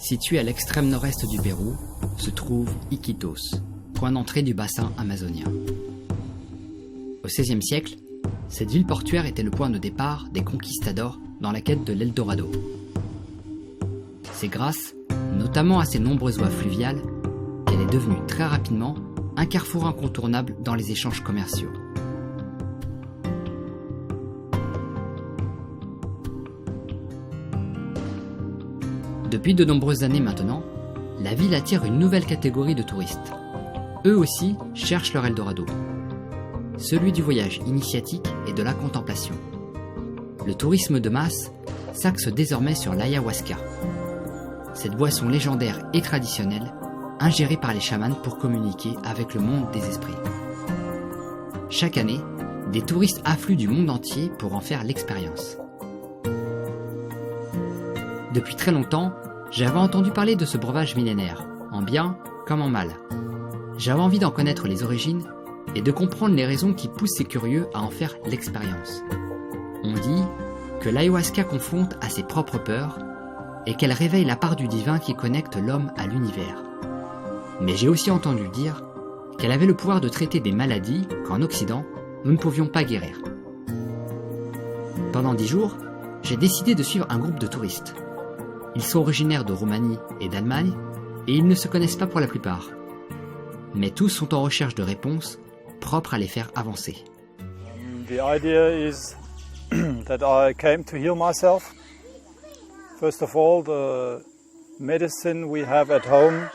Situé à l'extrême nord-est du Pérou, se trouve Iquitos, point d'entrée du bassin amazonien. Au XVIe siècle, cette ville portuaire était le point de départ des conquistadors dans la quête de l'Eldorado. C'est grâce, notamment à ses nombreuses voies fluviales, qu'elle est devenue très rapidement un carrefour incontournable dans les échanges commerciaux. Depuis de nombreuses années maintenant, la ville attire une nouvelle catégorie de touristes. Eux aussi cherchent leur Eldorado. Celui du voyage initiatique et de la contemplation. Le tourisme de masse s'axe désormais sur l'ayahuasca. Cette boisson légendaire et traditionnelle, ingérée par les chamans pour communiquer avec le monde des esprits. Chaque année, des touristes affluent du monde entier pour en faire l'expérience. Depuis très longtemps, j'avais entendu parler de ce breuvage millénaire, en bien comme en mal. J'avais envie d'en connaître les origines et de comprendre les raisons qui poussent ces curieux à en faire l'expérience. On dit que l'ayahuasca confronte à ses propres peurs et qu'elle réveille la part du divin qui connecte l'homme à l'univers. Mais j'ai aussi entendu dire qu'elle avait le pouvoir de traiter des maladies qu'en Occident, nous ne pouvions pas guérir. Pendant 10 jours, j'ai décidé de suivre un groupe de touristes. Ils sont originaires de Roumanie et d'Allemagne et ils ne se connaissent pas pour la plupart. Mais tous sont en recherche de réponses propres à les faire avancer. The idea is that I came to heal myself. First of all, the medicine we have at home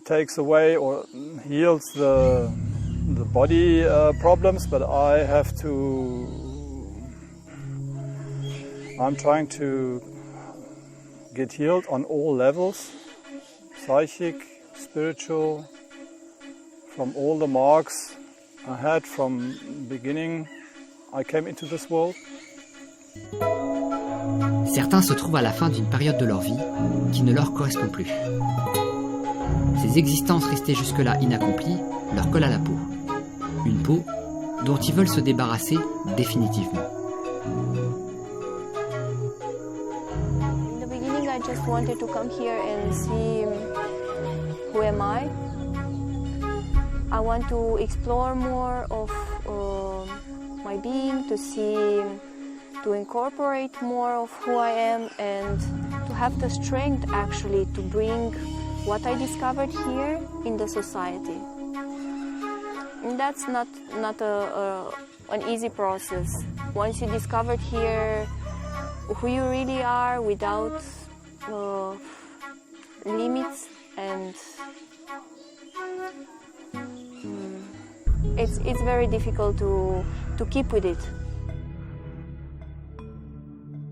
takes away or heals the body problems, but I'm trying to get healed on all levels, psychic, spiritual, from all the marks I had from beginning I came into this world. Certains se trouvent à la fin d'une période de leur vie qui ne leur correspond plus. Ces existences restées jusque-là inaccomplies leur collent à la peau. Une peau dont ils veulent se débarrasser définitivement. In the beginning, I just wanted to come here and see who am I. I want to explore more of my being, to incorporate more of who I am and to have the strength actually to bring what I discovered here in the society. And that's not an easy process. Once you discovered here who you really are without limits, and it's very difficult to keep with it.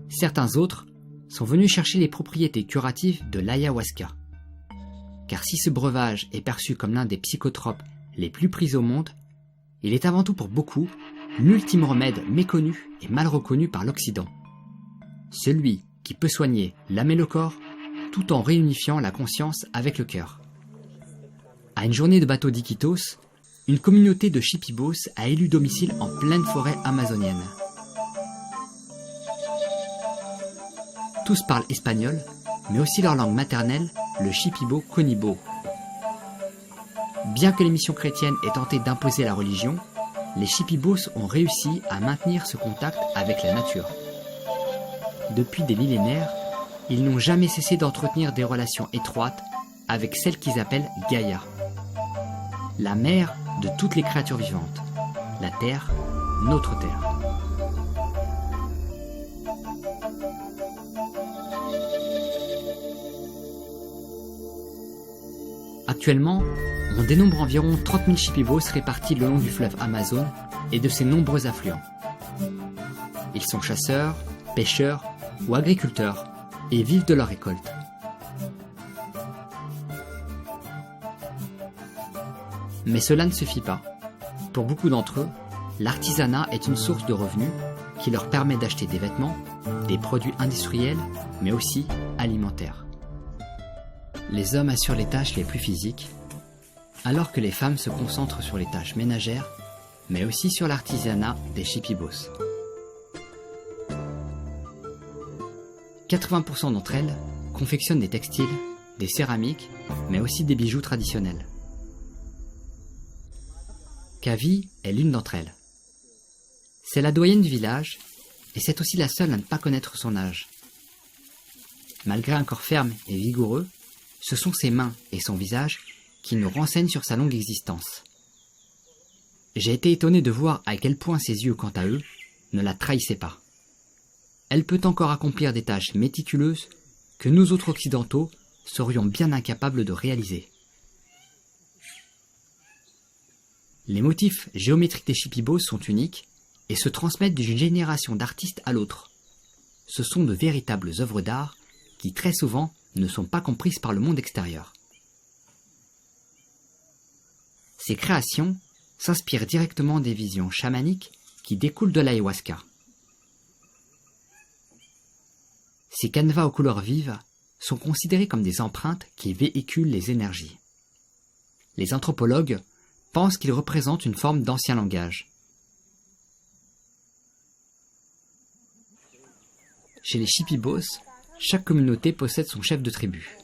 Certains autres sont venus chercher les propriétés curatives de l'ayahuasca. Car si ce breuvage est perçu comme l'un des psychotropes les plus pris au monde, il est avant tout pour beaucoup l'ultime remède méconnu et mal reconnu par l'Occident. Celui qui peut soigner l'âme et le corps tout en réunifiant la conscience avec le cœur. À une journée de bateau d'Iquitos, une communauté de Shipibos a élu domicile en pleine forêt amazonienne. Tous parlent espagnol, mais aussi leur langue maternelle, le Shipibo Conibo. Bien que les missions chrétiennes aient tenté d'imposer la religion, les Shipibos ont réussi à maintenir ce contact avec la nature. Depuis des millénaires, ils n'ont jamais cessé d'entretenir des relations étroites avec celle qu'ils appellent Gaïa, la mère de toutes les créatures vivantes, la terre, notre terre. Actuellement, on dénombre environ 30 000 Shipibos répartis le long du fleuve Amazone et de ses nombreux affluents. Ils sont chasseurs, pêcheurs ou agriculteurs et vivent de leur récolte. Mais cela ne suffit pas. Pour beaucoup d'entre eux, l'artisanat est une source de revenus qui leur permet d'acheter des vêtements, des produits industriels, mais aussi alimentaires. Les hommes assurent les tâches les plus physiques, alors que les femmes se concentrent sur les tâches ménagères, mais aussi sur l'artisanat des Shipibos. 80% d'entre elles confectionnent des textiles, des céramiques, mais aussi des bijoux traditionnels. Kavi est l'une d'entre elles. C'est la doyenne du village, et c'est aussi la seule à ne pas connaître son âge. Malgré un corps ferme et vigoureux, ce sont ses mains et son visage qui nous renseignent sur sa longue existence. J'ai été étonné de voir à quel point ses yeux, quant à eux, ne la trahissaient pas. Elle peut encore accomplir des tâches méticuleuses que nous autres occidentaux serions bien incapables de réaliser. Les motifs géométriques des Shipibo sont uniques et se transmettent d'une génération d'artistes à l'autre. Ce sont de véritables œuvres d'art qui très souvent ne sont pas comprises par le monde extérieur. Ces créations s'inspirent directement des visions chamaniques qui découlent de l'ayahuasca. Ces canevas aux couleurs vives sont considérés comme des empreintes qui véhiculent les énergies. Les anthropologues pensent qu'ils représentent une forme d'ancien langage. Chez les Shipibos, chaque communauté possède son chef de tribu.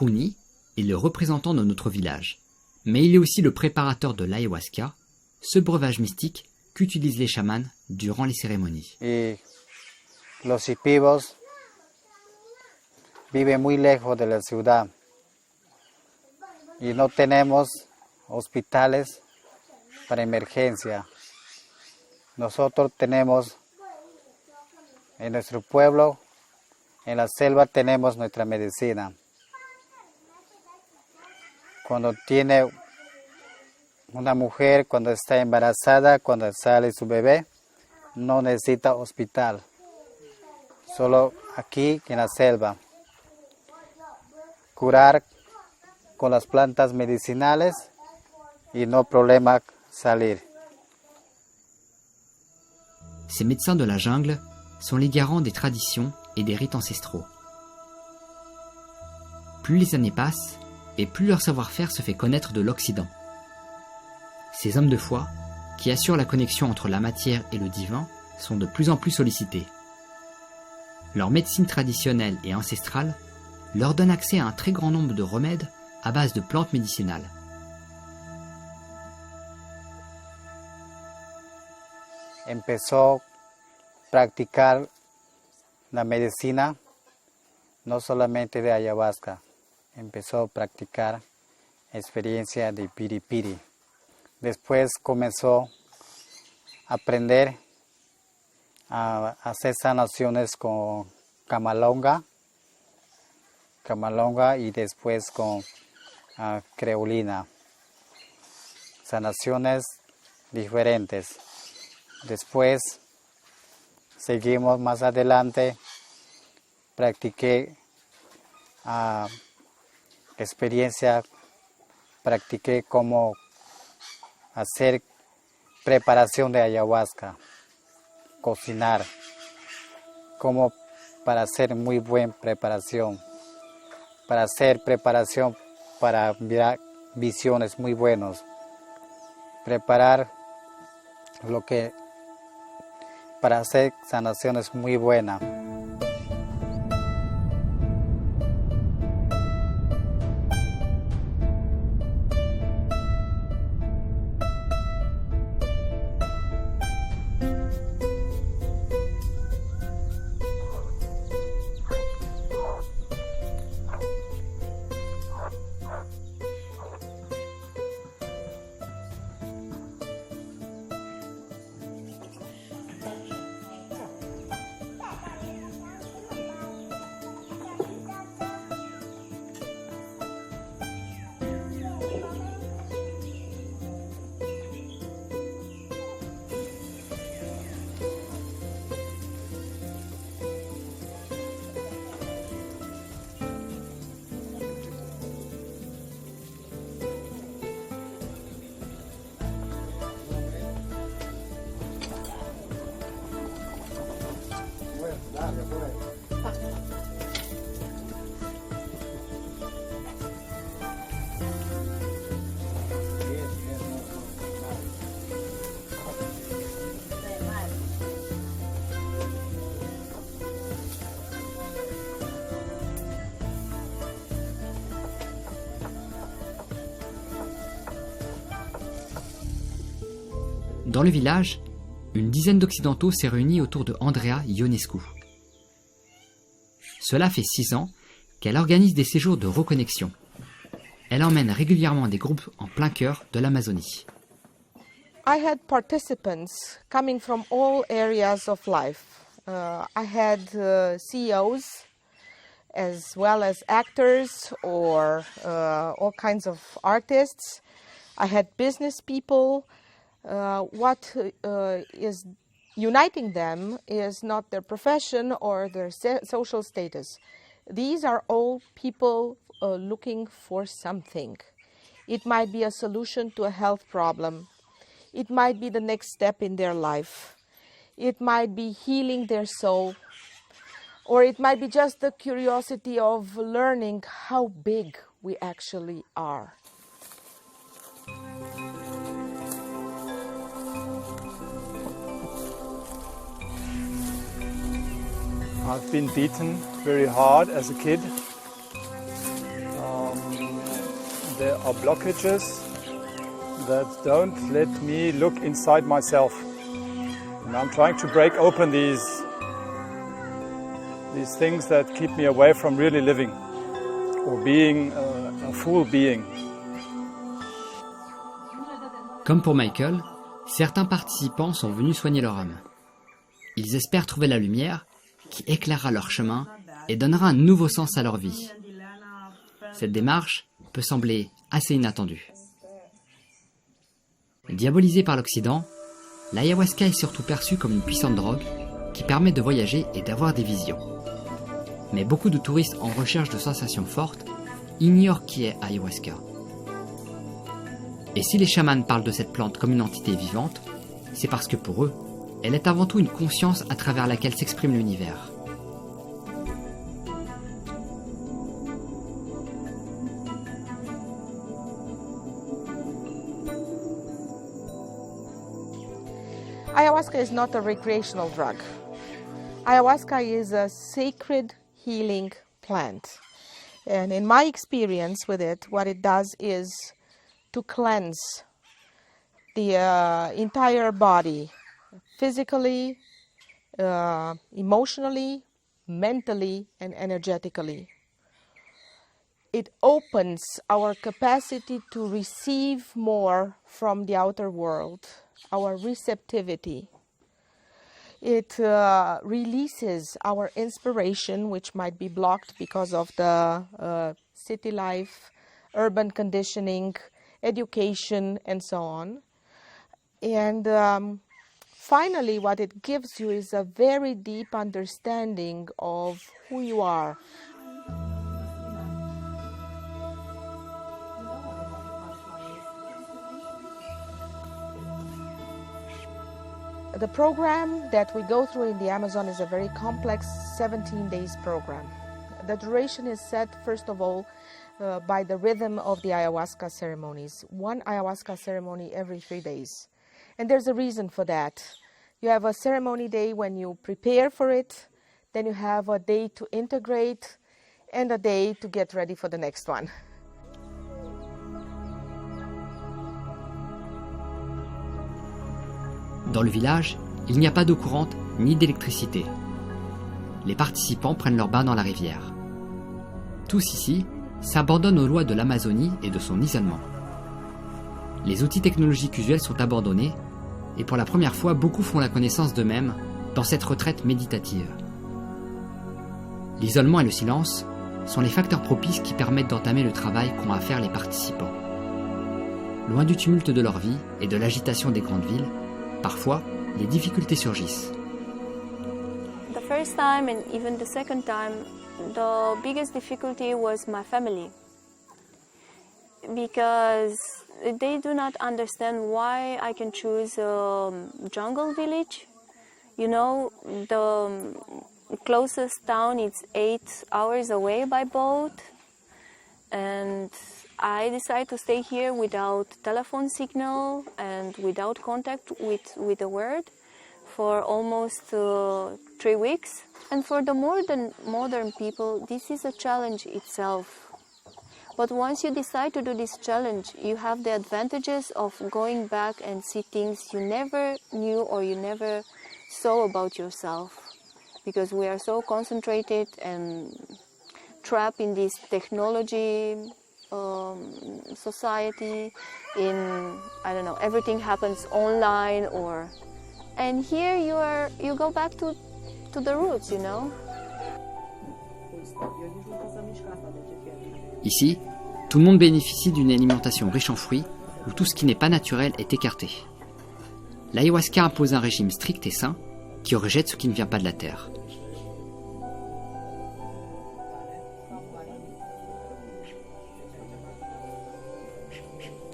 Huni est le représentant de notre village, mais il est aussi le préparateur de l'ayahuasca, ce breuvage mystique qu'utilisent les chamans durant les cérémonies. Y los Shipibos viven muy lejos de la ciudad y no tenemos hospitales para emergencia. Nosotros tenemos en nuestro pueblo, en la selva tenemos nuestra medicina. Cuando tiene una mujer, cuando está embarazada, cuando sale su bebé, no necesita hospital. Solo aquí en la selva. Curar con las plantas medicinales y no problema salir. Ces médecins de la jungle sont les garants des traditions et des rites ancestraux. Plus les années passent, et plus leur savoir-faire se fait connaître de l'Occident. Ces hommes de foi, qui assurent la connexion entre la matière et le divin, sont de plus en plus sollicités. Leur médecine traditionnelle et ancestrale leur donne accès à un très grand nombre de remèdes à base de plantes médicinales. Empezó a practicar la medicina, no solamente de ayahuasca, empezó a practicar experiencia de piripiri. Después comenzó a aprender a hacer sanaciones con camalonga y después con creolina. Sanaciones diferentes. Después seguimos más adelante, practiqué experiencia, practiqué cómo hacer preparación de ayahuasca, cocinar, como para hacer muy buena preparación, para hacer preparación para mirar visiones muy buenos, preparar lo que para hacer sanaciones muy buenas. Dans le village, une dizaine d'Occidentaux s'est réunie autour de Andrea Ionescu. Cela fait 6 ans qu'elle organise des séjours de reconnexion. Elle emmène régulièrement des groupes en plein cœur de l'Amazonie. I had participants coming from all areas of life. I had CEOs as well as actors or all kinds of artists. I had business people. What is uniting them is not their profession or their social status. These are all people looking for something. It might be a solution to a health problem. It might be the next step in their life. It might be healing their soul. Or it might be just the curiosity of learning how big we actually are. I've been beaten very hard as a kid. There are blockages that don't let me look inside myself. And I'm trying to break open these things that keep me away from really living or being a full being. Comme pour Michael, certains participants sont venus soigner leur âme. Ils espèrent trouver la lumière qui éclairera leur chemin et donnera un nouveau sens à leur vie. Cette démarche peut sembler assez inattendue. Diabolisée par l'Occident, l'ayahuasca est surtout perçue comme une puissante drogue qui permet de voyager et d'avoir des visions. Mais beaucoup de touristes en recherche de sensations fortes ignorent qui est ayahuasca. Et si les chamans parlent de cette plante comme une entité vivante, c'est parce que pour eux, elle est avant tout une conscience à travers laquelle s'exprime l'univers. Ayahuasca is not a recreational drug. Ayahuasca is a sacred healing plant. And in my experience with it, what it does is to cleanse the entire body, physically, emotionally, mentally, and energetically. It opens our capacity to receive more from the outer world, our receptivity. It releases our inspiration, which might be blocked because of the city life, urban conditioning, education, and so on. And finally, what it gives you is a very deep understanding of who you are. The program that we go through in the Amazon is a very complex 17 days program. The duration is set, first of all, by the rhythm of the ayahuasca ceremonies. One ayahuasca ceremony every 3 days. And there's a reason for that. You have a ceremony day when you prepare for it, then you have a day to integrate, and a day to get ready for the next one. Dans le village, il n'y a pas d'eau courante ni d'électricité. Les participants prennent leur bain dans la rivière. Tous ici s'abandonnent aux lois de l'Amazonie et de son isolement. Les outils technologiques usuels sont abandonnés et pour la première fois, beaucoup font la connaissance d'eux-mêmes dans cette retraite méditative. L'isolement et le silence sont les facteurs propices qui permettent d'entamer le travail qu'ont à faire les participants. Loin du tumulte de leur vie et de l'agitation des grandes villes, parfois, les difficultés surgissent. The first time and even the second time, the biggest difficulty was my family. Because they do not understand why I can choose a jungle village. You know, the closest town is 8 hours away by boat. And I decided to stay here without telephone signal and without contact with the world for almost 3 weeks. And for the modern people, this is a challenge itself. But once you decide to do this challenge, you have the advantages of going back and see things you never knew or you never saw about yourself. Because we are so concentrated and trapped in this technology society, in, I don't know, everything happens online and here you go back to the roots, you know. Ici, tout le monde bénéficie d'une alimentation riche en fruits, où tout ce qui n'est pas naturel est écarté. L'ayahuasca impose un régime strict et sain, qui rejette ce qui ne vient pas de la terre.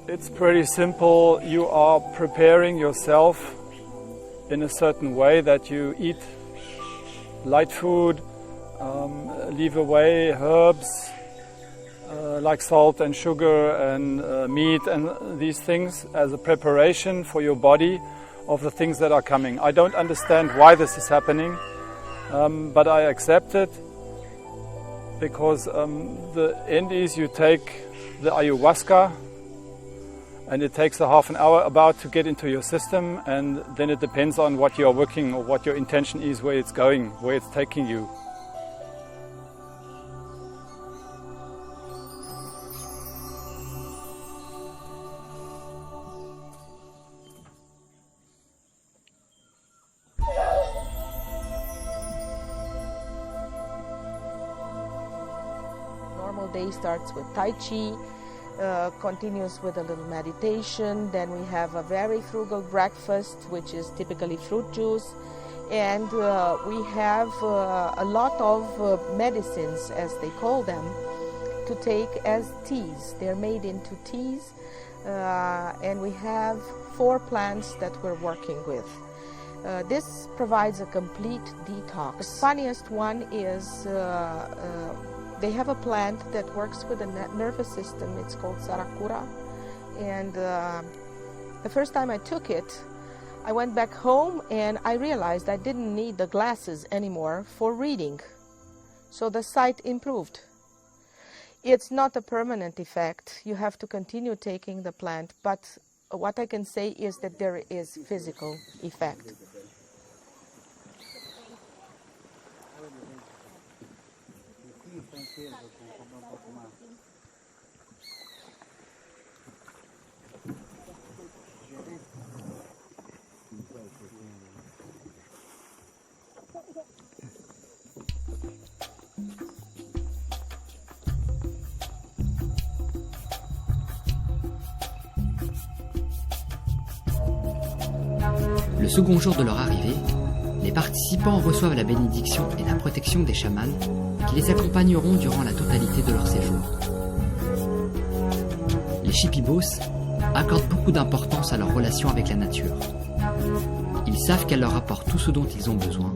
It's pretty simple. You are preparing yourself in a certain way that you eat light food, leave away herbs like salt and sugar and meat and these things as a preparation for your body of the things that are coming. I don't understand why this is happening, but I accept it because the end is you take the ayahuasca and it takes a half an hour about to get into your system, and then it depends on what you are working or what your intention is, where it's going, where it's taking you. Normal day starts with Tai Chi, continues with a little meditation. Then we have a very frugal breakfast, which is typically fruit juice. And we have a lot of medicines, as they call them, to take as teas. They're made into teas. And we have 4 plants that we're working with. This provides a complete detox. The funniest one is they have a plant that works with the nervous system. It's called Saracura. And the first time I took it, I went back home and I realized I didn't need the glasses anymore for reading. So the sight improved. It's not a permanent effect. You have to continue taking the plant, but what I can say is that there is physical effect. Le second jour de leur arrivée, les participants reçoivent la bénédiction et la protection des chamans qui les accompagneront durant la totalité de leur séjour. Les Shipibos accordent beaucoup d'importance à leur relation avec la nature. Ils savent qu'elle leur apporte tout ce dont ils ont besoin,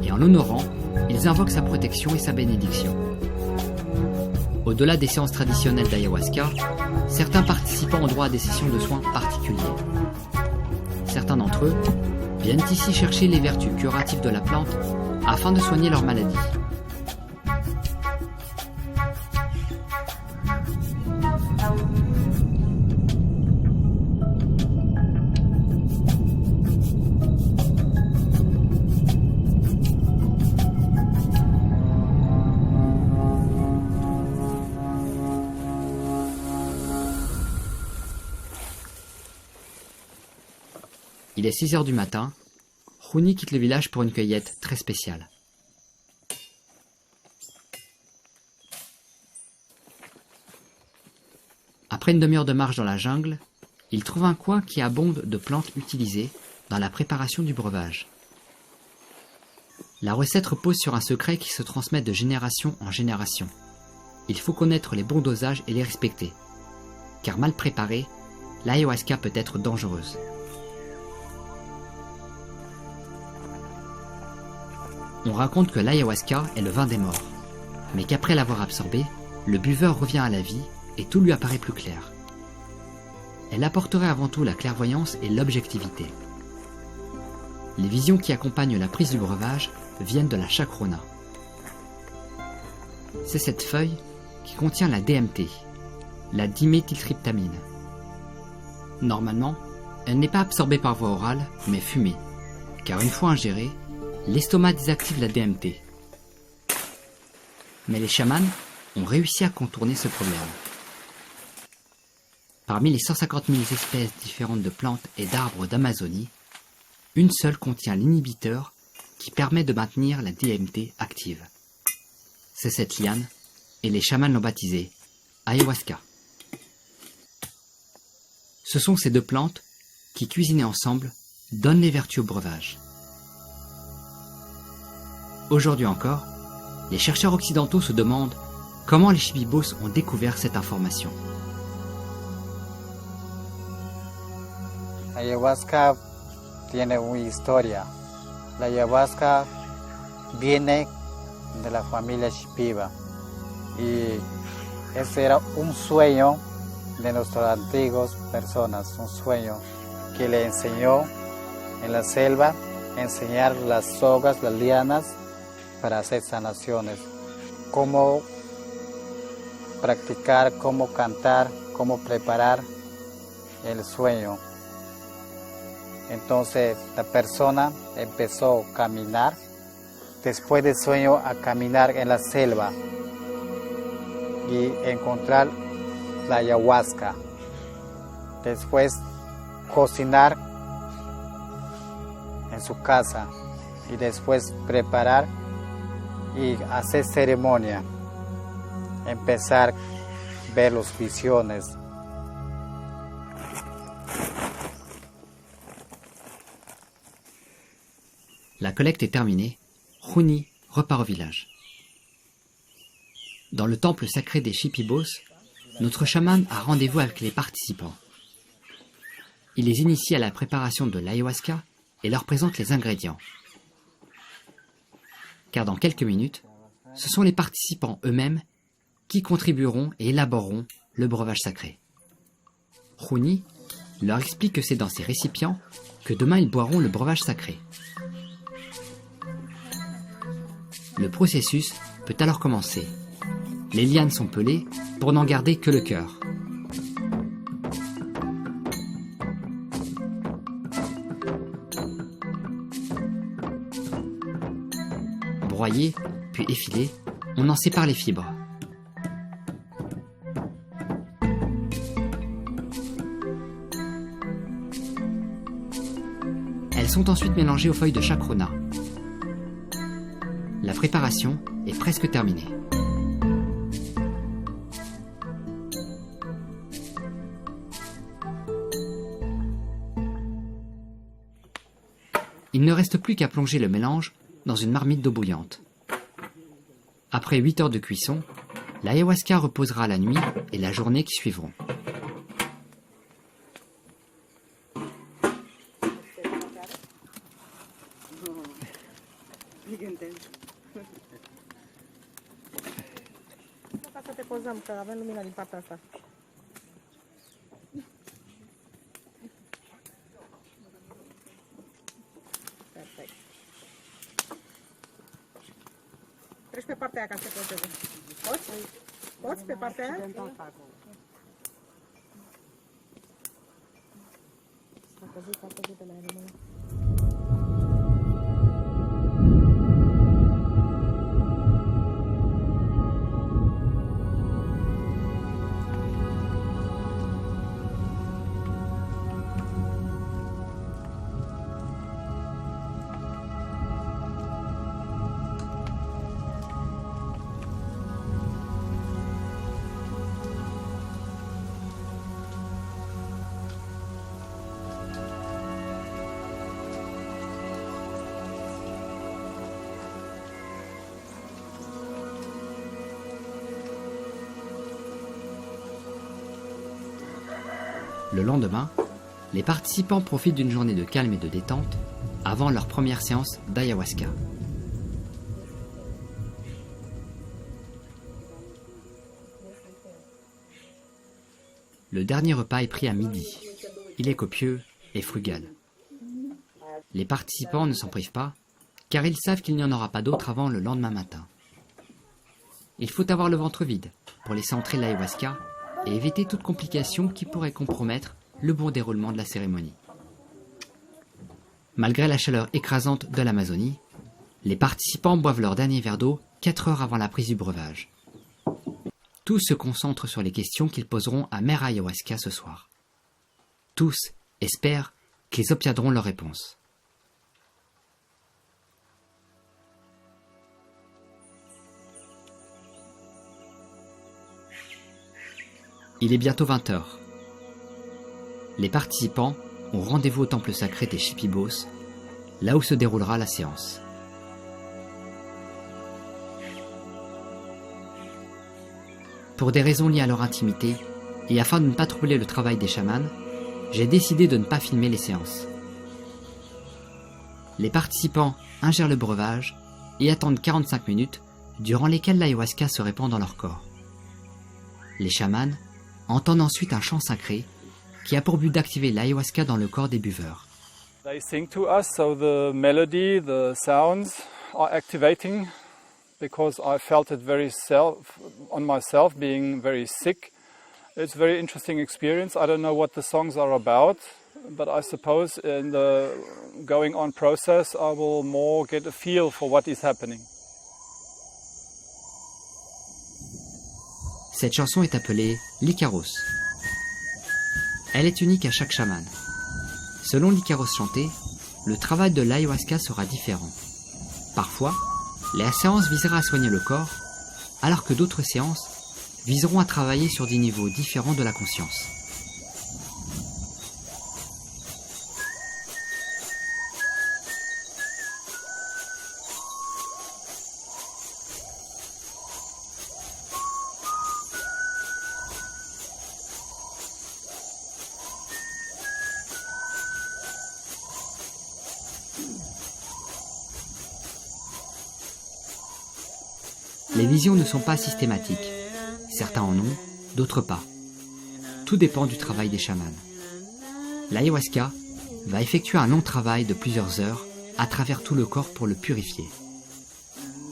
et en l'honorant, ils invoquent sa protection et sa bénédiction. Au-delà des séances traditionnelles d'ayahuasca, certains participants ont droit à des sessions de soins particuliers. Certains d'entre eux viennent ici chercher les vertus curatives de la plante afin de soigner leurs maladies. Il est 6 heures du matin, Rouni quitte le village pour une cueillette très spéciale. Après une demi-heure de marche dans la jungle, il trouve un coin qui abonde de plantes utilisées dans la préparation du breuvage. La recette repose sur un secret qui se transmet de génération en génération. Il faut connaître les bons dosages et les respecter, car mal préparée, l'ayahuasca peut être dangereuse. On raconte que l'ayahuasca est le vin des morts, mais qu'après l'avoir absorbé, le buveur revient à la vie et tout lui apparaît plus clair. Elle apporterait avant tout la clairvoyance et l'objectivité. Les visions qui accompagnent la prise du breuvage viennent de la chacrona. C'est cette feuille qui contient la DMT, la diméthyltryptamine. Normalement, elle n'est pas absorbée par voie orale, mais fumée, car une fois ingérée, l'estomac désactive la DMT. Mais les chamans ont réussi à contourner ce problème. Parmi les 150 000 espèces différentes de plantes et d'arbres d'Amazonie, une seule contient l'inhibiteur qui permet de maintenir la DMT active. C'est cette liane, et les chamans l'ont baptisée ayahuasca. Ce sont ces deux plantes qui, cuisinées ensemble, donnent les vertus au breuvage. Aujourd'hui encore, les chercheurs occidentaux se demandent comment les Shipibos ont découvert cette information. La ayahuasca tiene una historia. La ayahuasca viene de la familia Shipibo y ese era un sueño de nuestras antiguas personas, un sueño que le enseñó en la selva, enseñar las sogas, las lianas para hacer sanaciones, cómo practicar, cómo cantar, cómo preparar el sueño. Entonces la persona empezó a caminar, después del sueño a caminar en la selva y encontrar la ayahuasca. Después cocinar en su casa y después preparar y hacer ceremonia. Empezar a ver las visiones. La collecte est terminée, Juni repart au village. Dans le temple sacré des Shipibos, notre chaman a rendez-vous avec les participants. Il les initie à la préparation de l'ayahuasca et leur présente les ingrédients. Car dans quelques minutes, ce sont les participants eux-mêmes qui contribueront et élaboreront le breuvage sacré. Juni leur explique que c'est dans ces récipients que demain ils boiront le breuvage sacré. Le processus peut alors commencer. Les lianes sont pelées pour n'en garder que le cœur. Broyées, puis effilées, on en sépare les fibres. Elles sont ensuite mélangées aux feuilles de chacrona. La préparation est presque terminée. Il ne reste plus qu'à plonger le mélange dans une marmite d'eau bouillante. Après 8 heures de cuisson, l'ayahuasca reposera la nuit et la journée qui suivront. Să te pozăm, că avem lumina din partea asta. Perfect. Treci pe partea aia ca să te pozeze. Poți? Poți pe partea aia? S-a căzut de la animal. Le lendemain, les participants profitent d'une journée de calme et de détente avant leur première séance d'ayahuasca. Le dernier repas est pris à midi. Il est copieux et frugal. Les participants ne s'en privent pas, car ils savent qu'il n'y en aura pas d'autre avant le lendemain matin. Il faut avoir le ventre vide pour laisser entrer l'ayahuasca et éviter toute complication qui pourrait compromettre le bon déroulement de la cérémonie. Malgré la chaleur écrasante de l'Amazonie, les participants boivent leur dernier verre d'eau 4 heures avant la prise du breuvage. Tous se concentrent sur les questions qu'ils poseront à Mère Ayahuasca ce soir. Tous espèrent qu'ils obtiendront leurs réponses. Il est bientôt 20 heures. Les participants ont rendez-vous au temple sacré des Shipiboss, là où se déroulera la séance. Pour des raisons liées à leur intimité, et afin de ne pas troubler le travail des chamans, j'ai décidé de ne pas filmer les séances. Les participants ingèrent le breuvage et attendent 45 minutes, durant lesquelles l'ayahuasca se répand dans leur corps. Les chamans entendent ensuite un chant sacré qui a pour but d'activer l'ayahuasca dans le corps des buveurs. They sing to us, so the melody, the sounds are activating, because I felt it on myself, being very sick. It's a very interesting experience. I don't know what the songs are about, but I suppose in the going on process I will more get a feel for what is happening. Cette chanson est appelée l'Icaros. Elle est unique à chaque chaman. Selon l'Icaros chanté, le travail de l'ayahuasca sera différent. Parfois, la séance visera à soigner le corps, alors que d'autres séances viseront à travailler sur des niveaux différents de la conscience. Les visions ne sont pas systématiques. Certains en ont, d'autres pas. Tout dépend du travail des chamans. L'ayahuasca va effectuer un long travail de plusieurs heures à travers tout le corps pour le purifier.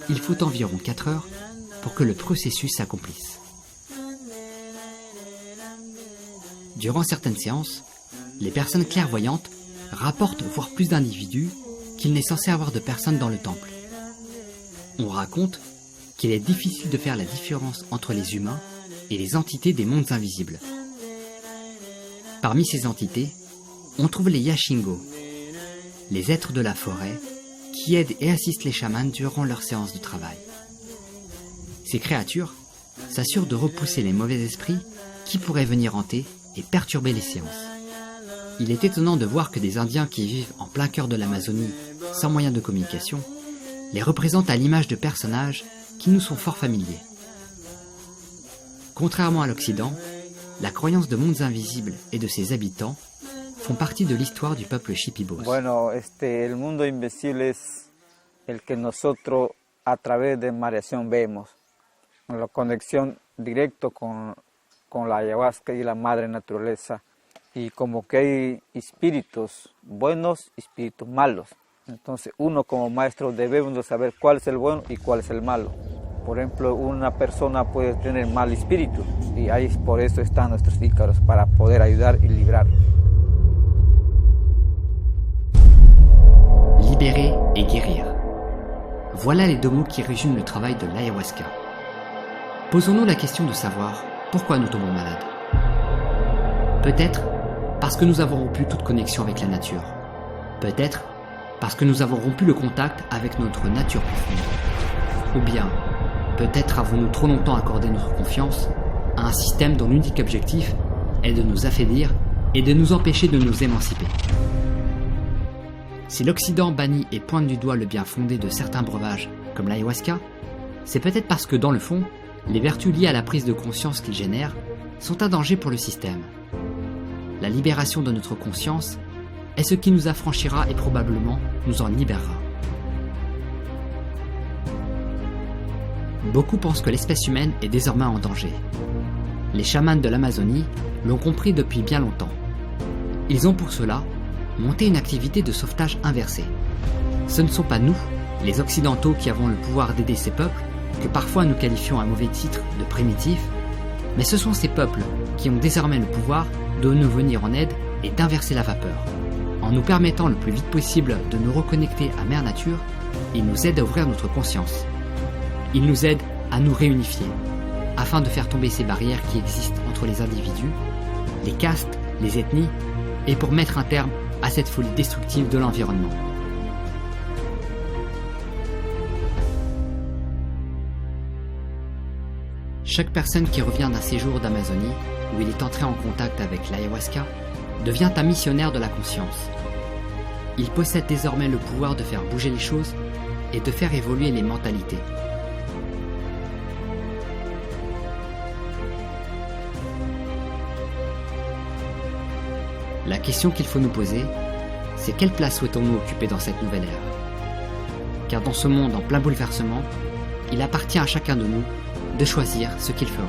Il faut environ 4 heures pour que le processus s'accomplisse. Durant certaines séances, les personnes clairvoyantes rapportent voir plus d'individus qu'il n'est censé avoir de personnes dans le temple. On raconte qu'il est difficile de faire la différence entre les humains et les entités des mondes invisibles. Parmi ces entités, on trouve les Yashingo, les êtres de la forêt, qui aident et assistent les chamans durant leurs séances de travail. Ces créatures s'assurent de repousser les mauvais esprits qui pourraient venir hanter et perturber les séances. Il est étonnant de voir que des Indiens qui vivent en plein cœur de l'Amazonie, sans moyen de communication, les représentent à l'image de personnages qui nous sont fort familiers. Contrairement à l'Occident, la croyance de mondes invisibles et de ses habitants font partie de l'histoire du peuple Shipiboss. Bueno, el mundo invisible es el que nosotros a través de variación vemos, la conexión directa con la ayahuasca y la madre naturaleza, y como que hay espíritus buenos y espíritus malos. Entonces uno como maestro debemos de saber cuál es el bueno y cuál es el malo. Por ejemplo, una persona puede tener mal espíritu y ahí por eso están nuestros ícaros, para poder ayudar y librar. Libérer et guérir. Voilà les 2 mots qui résument le travail de l'ayahuasca. Posons-nous la question de savoir pourquoi nous tombons malades. Peut-être parce que nous avons rompu toute connexion avec la nature. Peut-être parce que nous avons rompu le contact avec notre nature profonde. Ou bien, peut-être avons-nous trop longtemps accordé notre confiance à un système dont l'unique objectif est de nous affaiblir et de nous empêcher de nous émanciper. Si l'Occident bannit et pointe du doigt le bien fondé de certains breuvages, comme l'ayahuasca, c'est peut-être parce que dans le fond, les vertus liées à la prise de conscience qu'il génère sont un danger pour le système. La libération de notre conscience est ce qui nous affranchira et probablement nous en libérera. Beaucoup pensent que l'espèce humaine est désormais en danger. Les chamans de l'Amazonie l'ont compris depuis bien longtemps. Ils ont pour cela monté une activité de sauvetage inversée. Ce ne sont pas nous, les Occidentaux, qui avons le pouvoir d'aider ces peuples, que parfois nous qualifions à mauvais titre de primitifs, Mais ce sont ces peuples qui ont désormais le pouvoir de nous venir en aide et d'inverser la vapeur. En nous permettant le plus vite possible de nous reconnecter à Mère Nature, ils nous aident à ouvrir notre conscience. Ils nous aident à nous réunifier, afin de faire tomber ces barrières qui existent entre les individus, les castes, les ethnies, et pour mettre un terme à cette folie destructive de l'environnement. Chaque personne qui revient d'un séjour d'Amazonie, où il est entré en contact avec l'ayahuasca, devient un missionnaire de la conscience. Il possède désormais le pouvoir de faire bouger les choses et de faire évoluer les mentalités. La question qu'il faut nous poser, c'est quelle place souhaitons-nous occuper dans cette nouvelle ère? Car dans ce monde en plein bouleversement, il appartient à chacun de nous de choisir ce qu'il fera.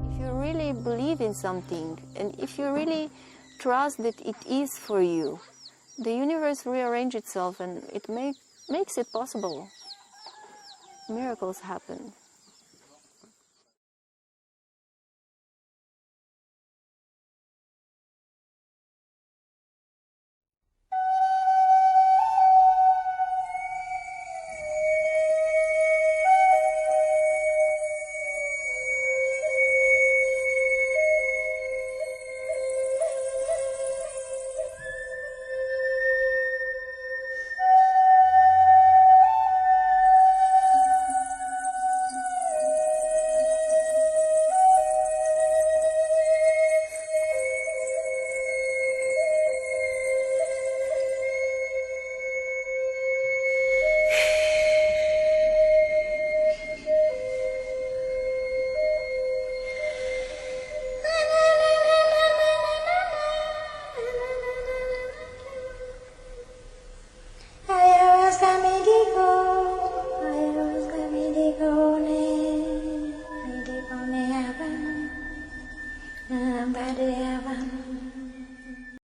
If you really believe in something, and if you really trust that it is for you, the universe rearranges itself and it makes it possible. Miracles happen.